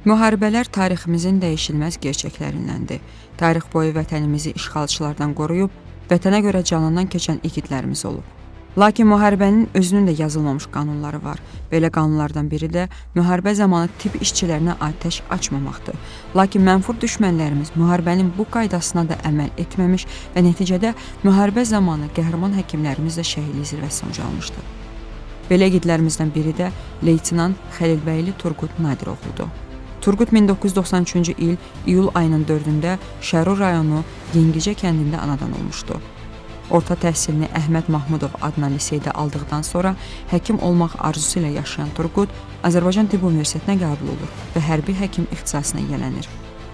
Müharibələr tariximizin dəyişilməz gerçəklərindəndir. Tarix boyu vətənimizi işğalçılardan qoruyub, vətənə görə canından keçən igidlərimiz olub. Lakin müharibənin özünün də yazılmamış qanunları var. Belə qanunlardan biri də müharibə zamanı tibb işçilərinə atəş açmamaqdır. Lakin mənfur düşmənlərimiz müharibənin bu qaydasına da əməl etməmiş və nəticədə müharibə zamanı qəhrəman həkimlərimiz də şəhidlik zirvəsinə ucalmışdı. Belə igidlərimizdən biri də Leytenant Xəlilbəyli Turqut Nadiroğludur. Turqut 1993-cü il iyul ayının 4-də Şərur rayonu Yengicə kəndində anadan olmuşdu. Orta təhsilini Əhməd Mahmudov adına liseydə aldıqdan sonra həkim olmaq arzusu ilə yaşayan Turqut Azərbaycan Tibb Universitetinə qəbul olur və hərbi həkim ixtisasına yiyələnir.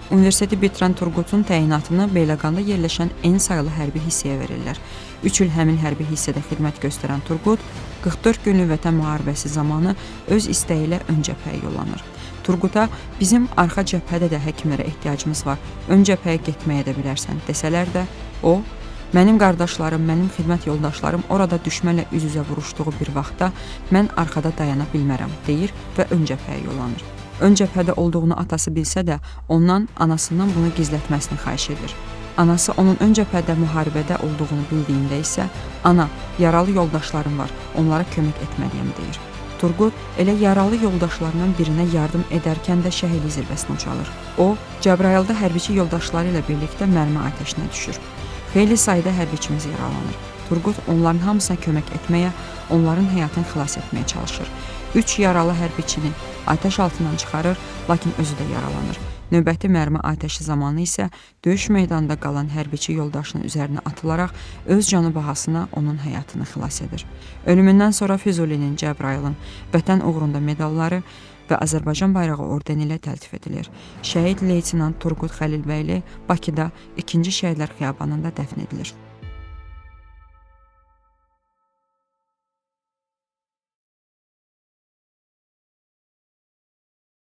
Universiteti bitirən Turqutun təyinatını Beyləqanda yerləşən en sayılı hərbi hissəyə verirlər. 3 il həmin hərbi hissədə xidmət göstərən Turqut 44 günlük Vətən müharibəsi zamanı öz istəyi ilə ön cəbhəyə yollanır. Turquta bizim arxa cəbhədə də həkimlərə ehtiyacımız var, ön cəbhəyə getməyə də bilərsən desələr də, o, mənim qardaşlarım, mənim xidmət yoldaşlarım orada düşmənlə üz-üzə vuruşduğu bir vaxtda mən arxada dayana bilmərəm, deyir və ön cəbhəyə yollanır. Ön cəbhədə olduğunu atası bilsə də, ondan, anasından bunu gizlətməsini xahiş edir. Anası onun ön cəbhədə müharibədə olduğunu bildiyində isə, ana, yaralı yoldaşlarım var, onlara kömək etməliyəm, deyir. Turqut elə yaralı yoldaşlarından birinə yardım edərkən də şəhidlik zirvəsinə ucalır. O, Cəbrayılda hərbiçi yoldaşları ilə birlikdə mərmi atəşinə düşür. Xeyli sayda hərbiçimiz yaralanır. Turqut onların hamısına kömək etməyə, onların həyatını xilas etməyə çalışır. 3 yaralı hərbiçini atəş altından çıxarır, lakin özü də yaralanır. Növbəti mərmi atəşi zamanı isə döyüş meydanında qalan hərbiçi yoldaşının üzərinə atılaraq öz canı bahasına onun həyatını xilas edir. Ölümündən sonra Füzulinin, Cəbrayılın Vətən uğrunda medalları və Azərbaycan bayrağı ordeni ilə təltif edilir. Şəhid Leytenant Turqut Xəlilbəyli Bakıda 2-ci Şəhidlər Xiyabanında dəfn edilir.